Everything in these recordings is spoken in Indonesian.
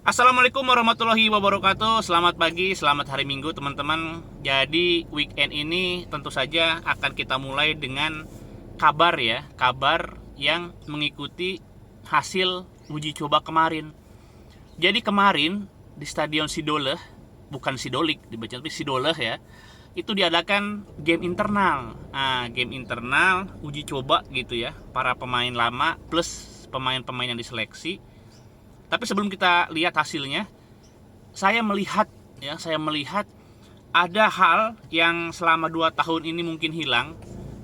Assalamualaikum warahmatullahi wabarakatuh. Selamat pagi, selamat hari Minggu teman-teman. Jadi weekend ini tentu saja akan kita mulai dengan kabar ya, kabar yang mengikuti hasil uji coba kemarin. Jadi kemarin di Stadion Sidoleh, bukan Sidolik dibaca tapi Sidoleh ya, itu diadakan game internal. Game internal uji coba gitu ya, para pemain lama plus pemain-pemain yang diseleksi. Tapi sebelum kita lihat hasilnya, saya melihat ada hal yang selama 2 tahun ini mungkin hilang,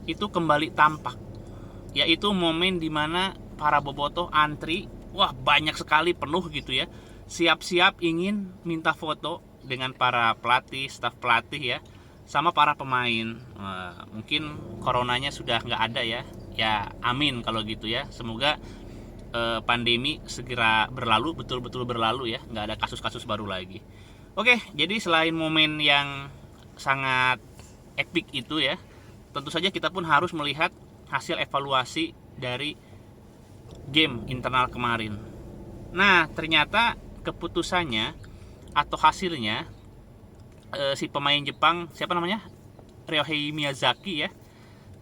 itu kembali tampak. Yaitu momen dimana para bobotoh antri, wah banyak sekali penuh gitu ya. Siap-siap ingin minta foto dengan para pelatih, staf pelatih ya, sama para pemain. Mungkin coronanya sudah nggak ada ya. Ya amin kalau gitu ya. Semoga pandemi segera berlalu, betul-betul berlalu ya, nggak ada kasus-kasus baru lagi. Oke, jadi selain momen yang sangat epic itu ya, tentu saja kita pun harus melihat hasil evaluasi dari game internal kemarin. Nah, ternyata keputusannya atau hasilnya, si pemain Jepang siapa namanya, Ryohei Miyazaki ya,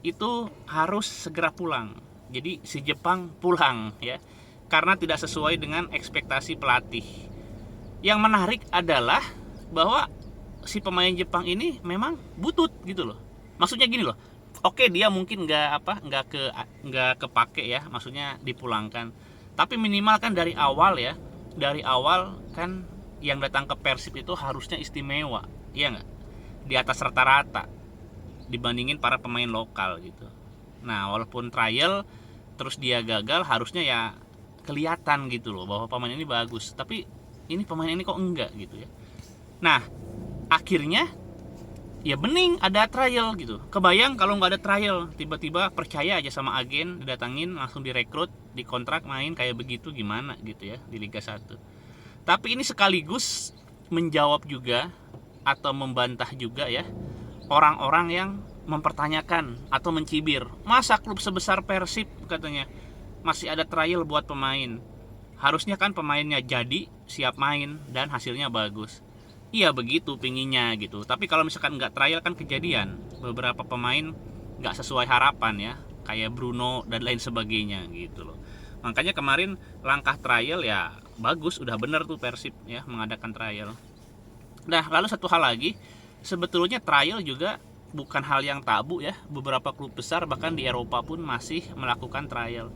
itu harus segera pulang. Jadi si Jepang pulang ya, karena tidak sesuai dengan ekspektasi pelatih. Yang menarik adalah bahwa si pemain Jepang ini memang butut gitu loh. Maksudnya gini loh. Oke, dia mungkin nggak kepake ya, maksudnya dipulangkan. Tapi minimal kan dari awal ya, dari awal kan yang datang ke Persib itu harusnya istimewa, iya nggak? Di atas rata-rata dibandingin para pemain lokal gitu. Nah, walaupun trial terus dia gagal, harusnya ya kelihatan gitu loh bahwa pemain ini bagus. Tapi ini pemain ini kok enggak gitu ya. Nah, akhirnya ya bening ada trial gitu. Kebayang kalau nggak ada trial, tiba-tiba percaya aja sama agen, didatangin langsung direkrut, dikontrak main kayak begitu, gimana gitu ya di Liga 1. Tapi ini sekaligus menjawab juga atau membantah juga ya orang-orang yang mempertanyakan atau mencibir, masa klub sebesar Persib katanya masih ada trial buat pemain, harusnya kan pemainnya jadi siap main dan hasilnya bagus. Iya begitu pinginnya gitu, tapi kalau misalkan nggak trial kan kejadian beberapa pemain nggak sesuai harapan ya, kayak Bruno dan lain sebagainya gitu loh. Makanya kemarin langkah trial ya bagus, udah bener tuh Persib ya mengadakan trial. Nah, lalu satu hal lagi, sebetulnya trial juga bukan hal yang tabu ya. Beberapa klub besar bahkan di Eropa pun masih melakukan trial.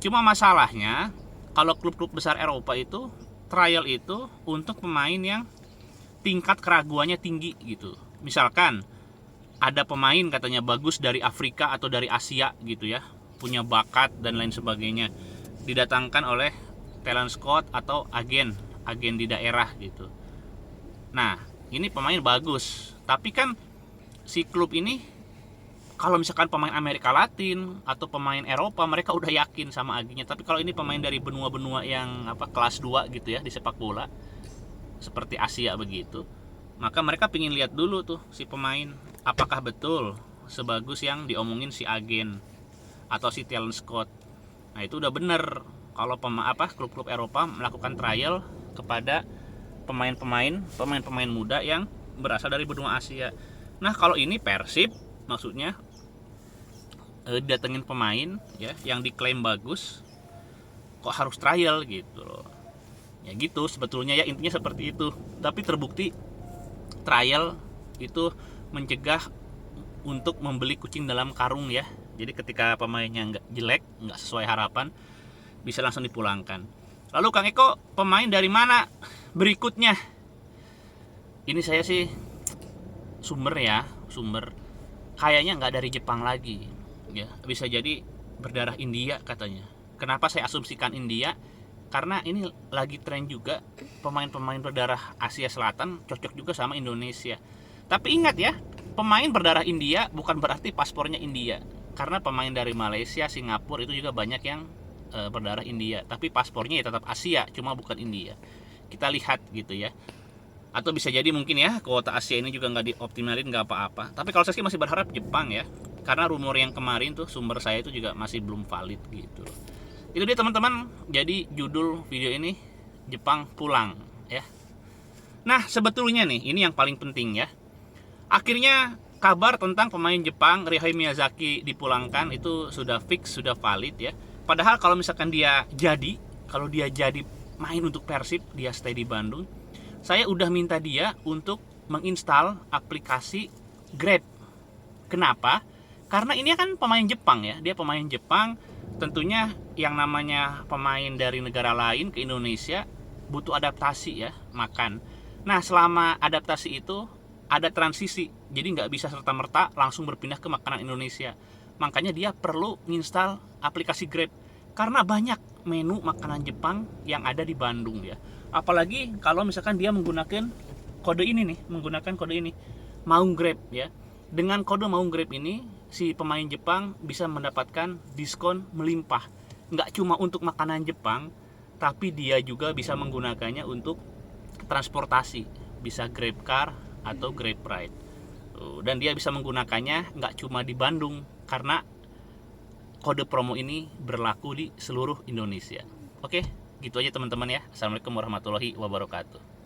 Cuma masalahnya, kalau klub-klub besar Eropa itu trial itu untuk pemain yang tingkat keraguannya tinggi gitu. Misalkan ada pemain katanya bagus dari Afrika atau dari Asia gitu ya, punya bakat dan lain sebagainya, didatangkan oleh talent scout atau agen di daerah gitu. Nah, ini pemain bagus, tapi kan si klub ini kalau misalkan pemain Amerika Latin atau pemain Eropa, mereka udah yakin sama agennya. Tapi kalau ini pemain dari benua-benua yang kelas 2 gitu ya di sepak bola, seperti Asia begitu, maka mereka pingin lihat dulu tuh si pemain apakah betul sebagus yang diomongin si agen atau si talent scout. Nah, itu udah bener kalau klub-klub Eropa melakukan trial kepada pemain-pemain muda yang berasal dari benua Asia. Nah, kalau ini Persib maksudnya datengin pemain ya yang diklaim bagus, kok harus trial gitu loh. Ya gitu sebetulnya ya, intinya seperti itu. Tapi terbukti trial itu mencegah untuk membeli kucing dalam karung ya. Jadi ketika pemainnya nggak jelek, nggak sesuai harapan, bisa langsung dipulangkan. Lalu Kang Eko, pemain dari mana berikutnya? Ini saya sih sumber kayaknya nggak dari Jepang lagi ya, bisa jadi berdarah India katanya. Kenapa saya asumsikan India? Karena ini lagi tren juga pemain-pemain berdarah Asia Selatan cocok juga sama Indonesia. Tapi ingat ya, pemain berdarah India bukan berarti paspornya India, karena pemain dari Malaysia, Singapura itu juga banyak yang berdarah India, tapi paspornya ya tetap Asia, cuma bukan India. Kita lihat gitu ya. Atau bisa jadi mungkin ya kuota Asia ini juga nggak dioptimalin, nggak apa-apa. Tapi kalau saya sih masih berharap Jepang ya, karena rumor yang kemarin tuh sumber saya itu juga masih belum valid gitu. Itu dia teman-teman, jadi judul video ini Jepang pulang ya. Nah, sebetulnya nih, ini yang paling penting ya. Akhirnya kabar tentang pemain Jepang Ryohei Miyazaki dipulangkan itu sudah fix, sudah valid ya. Padahal kalau misalkan kalau dia jadi main untuk Persib, dia stay di Bandung, saya udah minta dia untuk menginstal aplikasi Grab. Kenapa? Karena ini kan pemain Jepang ya, dia pemain Jepang, tentunya yang namanya pemain dari negara lain ke Indonesia butuh adaptasi ya, makan. Nah, selama adaptasi itu ada transisi, jadi nggak bisa serta-merta langsung berpindah ke makanan Indonesia. Makanya dia perlu install aplikasi Grab, karena banyak menu makanan Jepang yang ada di Bandung ya. Apalagi kalau misalkan dia menggunakan kode ini nih, Maung Grab ya. Dengan kode Maung Grab ini, si pemain Jepang bisa mendapatkan diskon melimpah. Nggak cuma untuk makanan Jepang, tapi dia juga bisa menggunakannya untuk transportasi, bisa GrabCar atau GrabRide. Dan dia bisa menggunakannya nggak cuma di Bandung, karena kode promo ini berlaku di seluruh Indonesia. Oke, gitu aja teman-teman ya. Assalamualaikum warahmatullahi wabarakatuh.